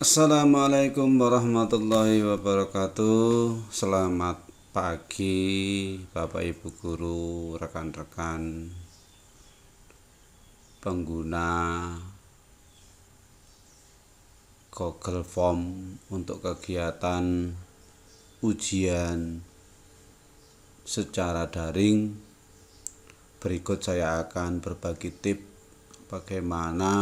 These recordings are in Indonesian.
Assalamualaikum warahmatullahi wabarakatuh. Selamat pagi Bapak Ibu guru, rekan-rekan pengguna Google Form untuk kegiatan ujian secara daring. Berikut saya akan berbagi tips bagaimana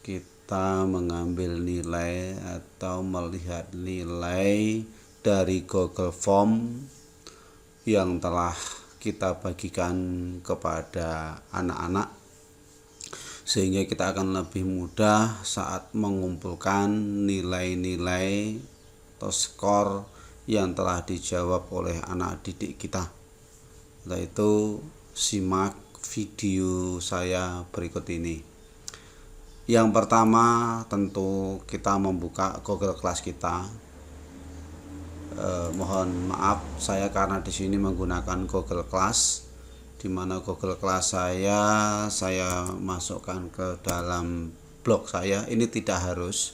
kita mengambil nilai atau melihat nilai dari Google Form yang telah kita bagikan kepada anak-anak, sehingga kita akan lebih mudah saat mengumpulkan nilai-nilai atau skor yang telah dijawab oleh anak didik kita. Setelah itu simak video saya berikut ini. Yang pertama, tentu kita membuka Google Class kita. Mohon maaf, saya karena di sini menggunakan Google Class, di mana Google Class saya masukkan ke dalam blog saya. Ini tidak harus.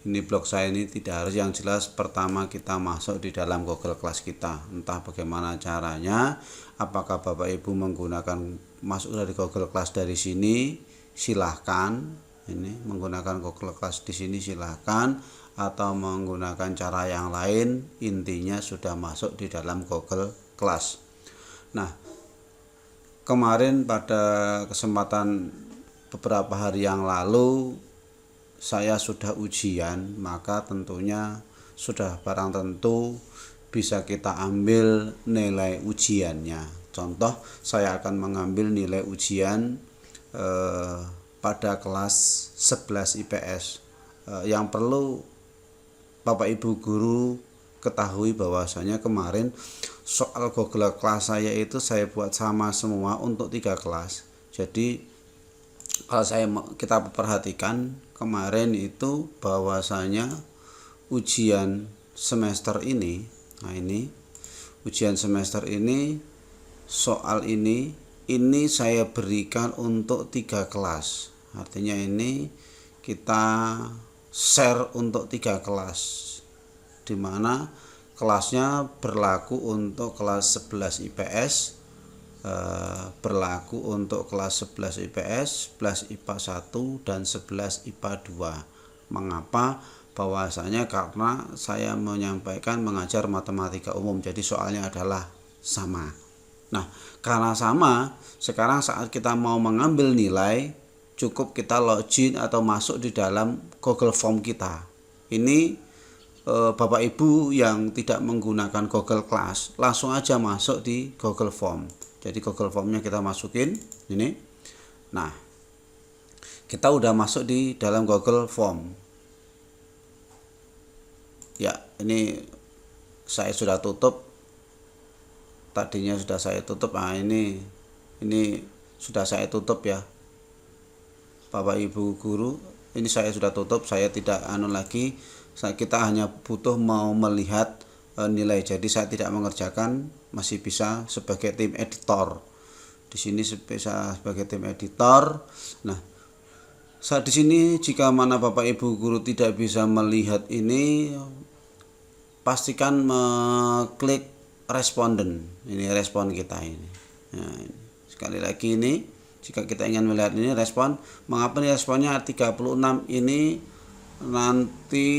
Ini blog saya ini tidak harus. Yang jelas pertama kita masuk di dalam Google Class kita. Entah bagaimana caranya, apakah Bapak Ibu menggunakan masuk dari Google Class dari sini, silahkan. Ini menggunakan Google Class di sini silahkan, atau menggunakan cara yang lain, intinya sudah masuk di dalam Google Class. Nah, kemarin pada kesempatan beberapa hari yang lalu saya sudah ujian, maka tentunya sudah barang tentu bisa kita ambil nilai ujiannya. Contoh, saya akan mengambil nilai ujian pada kelas 11 IPS. Yang perlu Bapak Ibu guru ketahui bahwasanya kemarin soal Google Class saya itu saya buat sama semua untuk 3 kelas. Jadi kalau kita perhatikan kemarin itu bahwasanya ujian semester ini, nah ini ujian semester ini, soal ini saya berikan untuk 3 kelas. Artinya ini kita share untuk 3 kelas, dimana kelasnya berlaku untuk kelas 11 IPS, berlaku untuk kelas 11 IPS, 11 IPA 1 dan 11 IPA 2. Mengapa? Bahwasanya karena saya menyampaikan mengajar matematika umum, jadi soalnya adalah sama. Nah, karena sama, sekarang saat kita mau mengambil nilai, cukup kita login atau masuk di dalam Google Form kita. Ini Bapak Ibu yang tidak menggunakan Google Class, langsung aja masuk di Google Form. Jadi Google Formnya kita masukin ini. Nah, kita udah masuk di dalam Google Form. Ya, ini saya sudah tutup. Tadinya sudah saya tutup. Nah, ini sudah saya tutup ya, Bapak Ibu guru. Ini saya sudah tutup, saya tidak lagi. Kita hanya butuh mau melihat nilai. Jadi saya tidak mengerjakan, masih bisa sebagai tim editor. Di sini bisa sebagai tim editor. Nah, saat di sini jika mana Bapak Ibu guru tidak bisa melihat ini, pastikan mengklik responden. Ini respon kita ini. Nah, sekali lagi ini, jika kita ingin melihat ini respon, mengapa nih responnya 36 ini nanti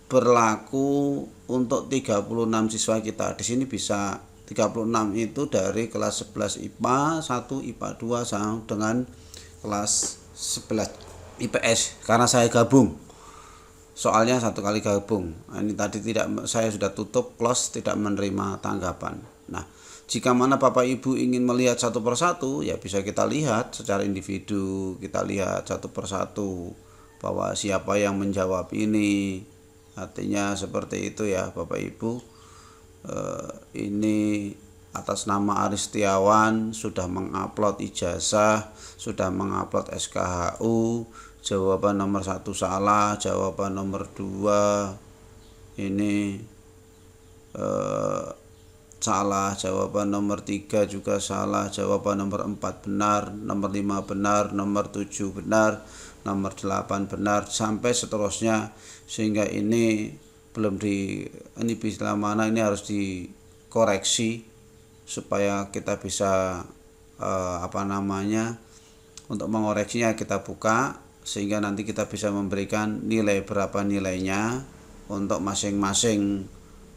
berlaku untuk 36 siswa kita. Di sini bisa 36 itu dari kelas 11 IPA 1, IPA 2 sama dengan kelas 11 IPS, karena saya gabung. Soalnya satu kali gabung. Ini tadi saya sudah tutup, close, tidak menerima tanggapan. Nah, jika mana Bapak Ibu ingin melihat satu persatu, ya bisa kita lihat secara individu, kita lihat satu persatu bahwa siapa yang menjawab ini. Artinya seperti itu ya Bapak Ibu. Ini atas nama Aristiawan sudah mengupload ijazah, sudah mengupload SKHU. Jawaban nomor 1 salah, jawaban nomor 2 ini salah, jawaban nomor 3 juga salah, jawaban nomor 4 benar, nomor 5 benar, nomor 7 benar, nomor 8 benar, sampai seterusnya. Sehingga ini belum ini bisa mana, ini harus dikoreksi supaya kita bisa untuk mengoreksinya kita buka, sehingga nanti kita bisa memberikan nilai berapa nilainya untuk masing-masing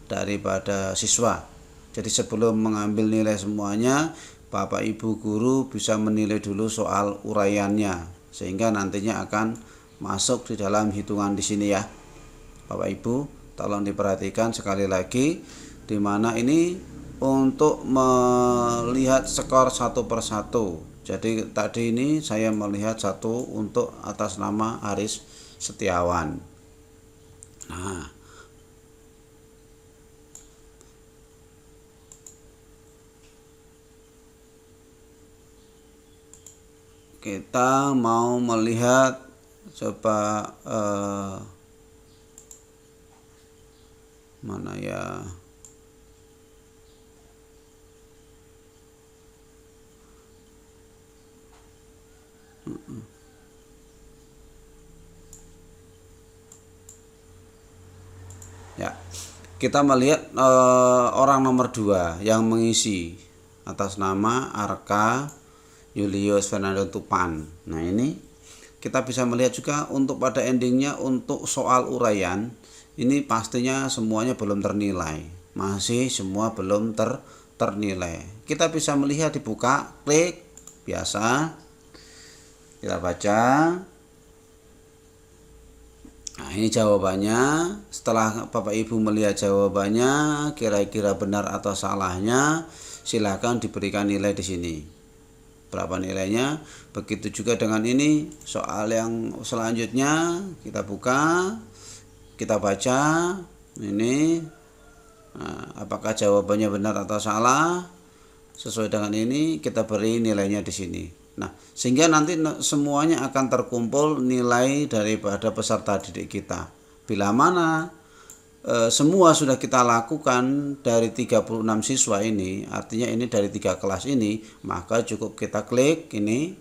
daripada siswa. Jadi sebelum mengambil nilai semuanya, Bapak Ibu guru bisa menilai dulu soal uraiannya, sehingga nantinya akan masuk di dalam hitungan di sini ya. Bapak Ibu tolong diperhatikan sekali lagi, di mana ini untuk melihat skor satu persatu. Jadi tadi ini saya melihat satu untuk atas nama Aris Setiawan. Nah, kita mau melihat, coba mana ya, ya kita melihat orang nomor 2 yang mengisi atas nama Arka Julius Fernando Tupan. Nah, ini kita bisa melihat juga untuk pada endingnya untuk soal uraian ini pastinya semuanya belum ternilai, masih semua belum ternilai. Kita bisa melihat, dibuka, klik biasa, kita baca. Nah, ini jawabannya. Setelah Bapak Ibu melihat jawabannya, kira-kira benar atau salahnya, silakan diberikan nilai di sini. Berapa nilainya? Begitu juga dengan ini, soal yang selanjutnya kita buka, kita baca. Ini apakah jawabannya benar atau salah? Sesuai dengan ini kita beri nilainya di sini. Nah, sehingga nanti semuanya akan terkumpul nilai daripada peserta didik kita. Bila mana semua sudah kita lakukan dari 36 siswa ini, artinya ini dari 3 kelas ini, maka cukup kita klik ini,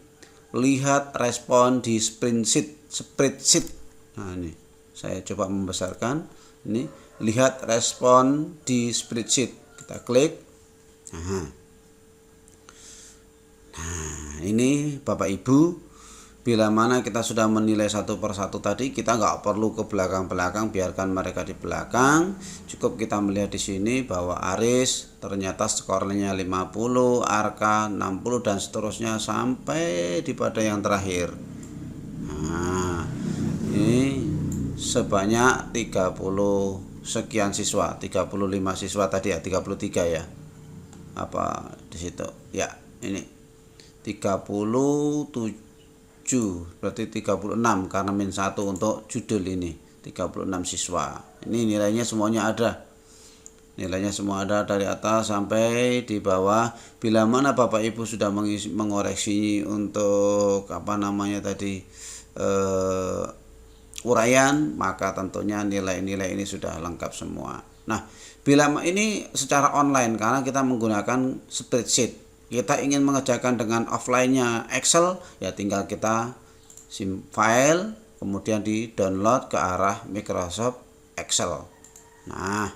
lihat respon di spreadsheet. Nah, ini saya coba membesarkan, ini lihat respon di spreadsheet, kita klik. Nah, ini Bapak Ibu, bila mana kita sudah menilai satu persatu tadi, kita nggak perlu ke belakang-belakang, biarkan mereka di belakang. Cukup kita melihat di sini bahwa Aris ternyata skornya 50, Arka 60 dan seterusnya sampai di pada yang terakhir. Nah, ini sebanyak 30 sekian siswa, 35 siswa tadi ya, 33 ya. Apa di situ? Ya, ini 37, berarti 36 karena min 1 untuk judul ini. 36 siswa. Ini nilainya semuanya ada. Nilainya semua ada dari atas sampai di bawah. Bila mana Bapak Ibu sudah mengoreksi untuk uraian, maka tentunya nilai-nilai ini sudah lengkap semua. Nah, bila ini secara online karena kita menggunakan spreadsheet, kita ingin mengerjakan dengan offline-nya Excel, ya tinggal kita file, kemudian di download ke arah Microsoft Excel. Nah,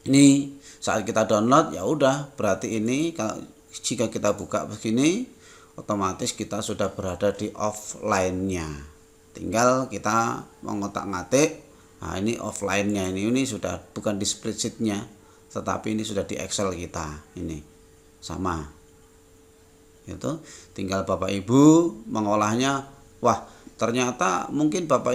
ini saat kita download, ya udah, berarti ini jika kita buka begini, otomatis kita sudah berada di offline-nya. Tinggal kita mengotak-ngatik. Nah, ini offline-nya, ini sudah bukan di spreadsheet-nya, tetapi ini sudah di Excel kita. Ini sama, itu tinggal Bapak Ibu mengolahnya. Wah, ternyata mungkin Bapak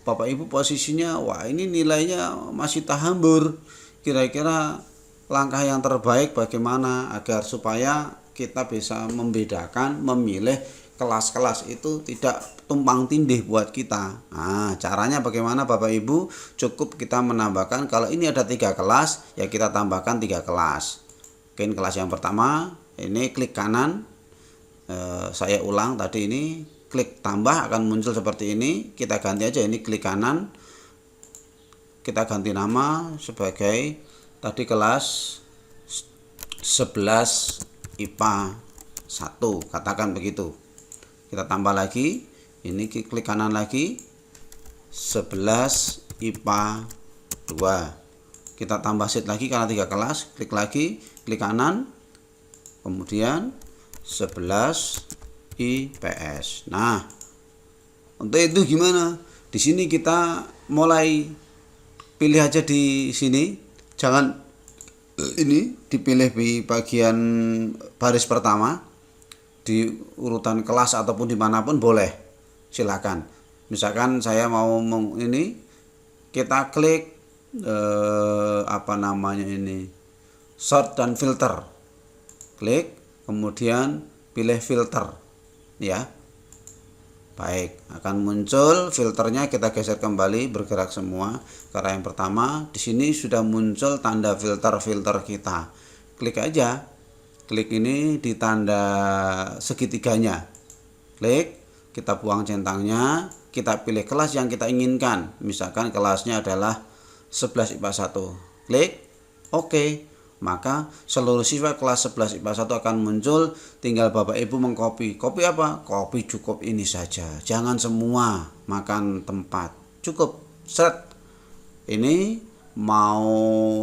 Ibu posisinya, wah ini nilainya masih tahambur, kira-kira langkah yang terbaik bagaimana agar supaya kita bisa membedakan, memilih kelas-kelas itu tidak tumpang tindih buat kita. Nah, caranya bagaimana Bapak Ibu? Cukup kita menambahkan, kalau ini ada 3 kelas, ya kita tambahkan 3 kelas. Mungkin kelas yang pertama, ini klik kanan, saya ulang tadi, ini klik tambah akan muncul seperti ini. Kita ganti aja, ini klik kanan, kita ganti nama sebagai tadi kelas 11 IPA 1, katakan begitu. Kita tambah lagi, ini klik kanan lagi, 11 IPA 2. Kita tambah sheet lagi karena 3 kelas, klik lagi, klik kanan, kemudian 11 IPS. Nah, untuk itu gimana? Di sini kita mulai pilih aja di sini, jangan ini dipilih di bagian baris pertama, di urutan kelas ataupun dimanapun boleh, silakan. Misalkan saya mau ini, kita klik sort dan filter, klik kemudian pilih filter ya. Baik, akan muncul filternya, kita geser kembali, bergerak semua. Karena yang pertama, di sini sudah muncul tanda filter kita. Klik aja, klik ini di tanda segitiganya. Klik, kita buang centangnya, kita pilih kelas yang kita inginkan. Misalkan kelasnya adalah 11 IPA 1. Klik, oke. Maka seluruh siswa kelas 11 IPA 1 akan muncul, tinggal Bapak Ibu mengcopy. Copy apa? Copy cukup ini saja. Jangan semua makan tempat. Cukup set. Ini mau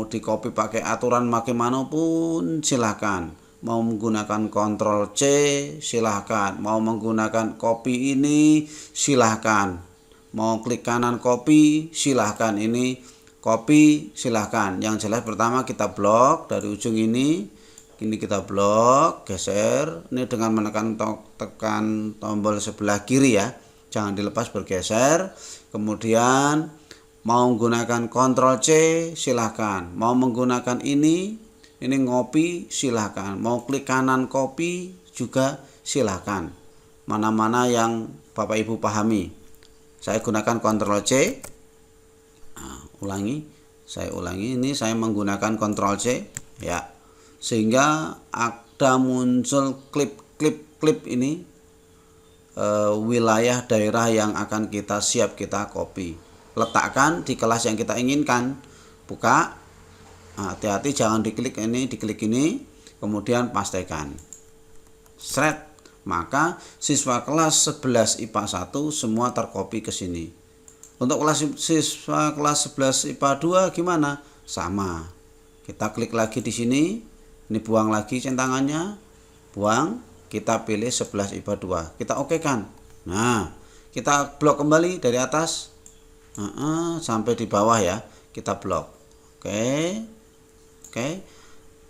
di copy pakai aturan bagaimana pun silahkan. Mau menggunakan Ctrl C silahkan. Mau menggunakan copy ini silahkan. Mau klik kanan copy silahkan. Ini copy silahkan. Yang jelas pertama kita blok dari ujung ini kita blok, geser. Ini dengan menekan tekan tombol sebelah kiri ya, jangan dilepas, bergeser. Kemudian mau menggunakan Ctrl C silahkan. Mau menggunakan ini ngopi silahkan. Mau klik kanan copy juga silahkan. Mana-mana yang Bapak Ibu pahami. Saya gunakan Ctrl C. Saya ulangi, ini saya menggunakan Ctrl C ya, sehingga ada muncul klip ini wilayah daerah yang akan kita kita copy, letakkan di kelas yang kita inginkan. Buka, hati-hati jangan diklik ini, kemudian pastekan, shred. Maka siswa kelas 11 IPA 1 semua tercopy ke sini. Untuk siswa kelas 11 IPA 2 gimana? Sama. Kita klik lagi di sini. Ini buang lagi centangannya. Buang. Kita pilih 11 IPA 2. Kita oke kan? Nah, kita blok kembali dari atas. Sampai di bawah ya. Kita blok. Oke.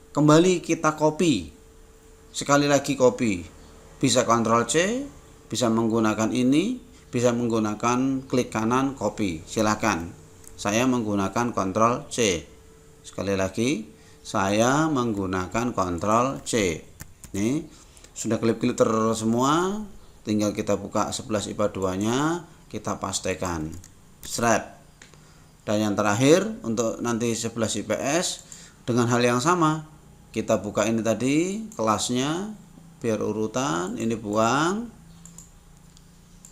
Kembali kita copy. Sekali lagi copy. Bisa Ctrl C. Bisa menggunakan ini. Bisa menggunakan klik kanan copy, silakan. Saya menggunakan Ctrl C. Sekali lagi, saya menggunakan Ctrl C. Ini sudah klip-klip semua, tinggal kita buka 11 IPA 2-nya, kita pastekan. Strap. Dan yang terakhir untuk nanti 11 IPS dengan hal yang sama. Kita buka ini tadi kelasnya biar urutan, ini buang.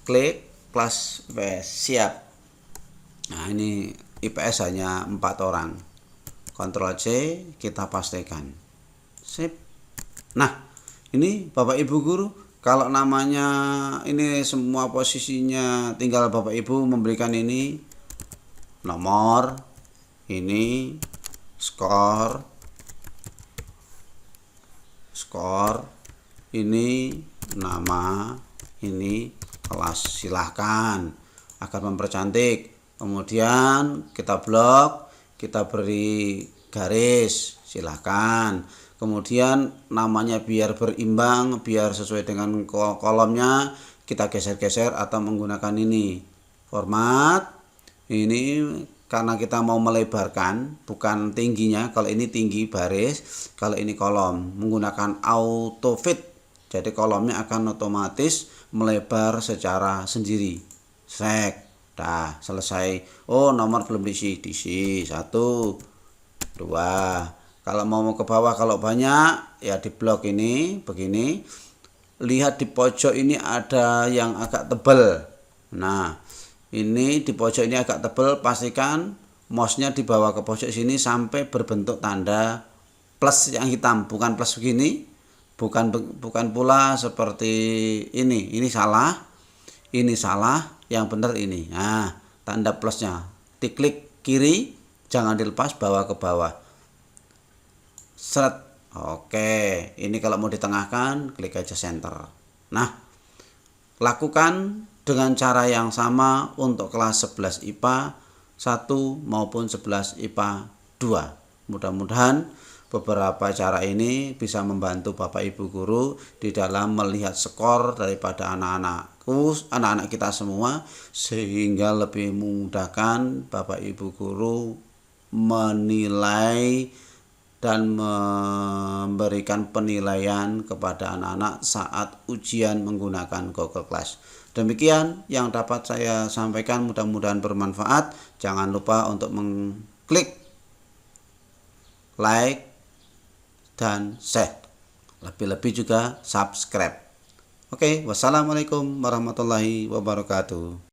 Klik kelas IPS, siap. Nah, ini IPS hanya 4 orang. Ctrl C, kita pastikan. Sip. Nah, ini Bapak Ibu guru, kalau namanya ini semua posisinya tinggal Bapak Ibu memberikan ini nomor, ini skor, ini nama, ini kelas, silahkan agar mempercantik. Kemudian kita blok, kita beri garis, silahkan. Kemudian namanya biar berimbang, biar sesuai dengan kolomnya, kita geser-geser atau menggunakan ini format. Ini karena kita mau melebarkan, bukan tingginya. Kalau ini tinggi baris, kalau ini kolom, menggunakan auto fit. Jadi kolomnya akan otomatis melebar secara sendiri. Sek, dah selesai. Oh, nomor belum diisi 1, 2. Kalau mau ke bawah, kalau banyak ya di blok ini begini. Lihat di pojok ini ada yang agak tebal. Nah, ini di pojok ini agak tebal, pastikan mouse-nya dibawa ke pojok sini sampai berbentuk tanda plus yang hitam, bukan plus begini, bukan pula seperti ini salah, yang benar ini. Nah, tanda plusnya diklik kiri, jangan dilepas, bawa ke bawah, seret. Oke, ini kalau mau ditengahkan klik aja center. Nah, lakukan dengan cara yang sama untuk kelas 11 IPA 1 maupun 11 IPA 2. Mudah-mudahan beberapa cara ini bisa membantu Bapak Ibu guru di dalam melihat skor daripada anak-anak kita semua, sehingga lebih memudahkan Bapak Ibu guru menilai dan memberikan penilaian kepada anak-anak saat ujian menggunakan Google Class. Demikian yang dapat saya sampaikan, mudah-mudahan bermanfaat. Jangan lupa untuk mengklik like dan share, lebih-lebih juga subscribe. Oke, wassalamualaikum warahmatullahi wabarakatuh.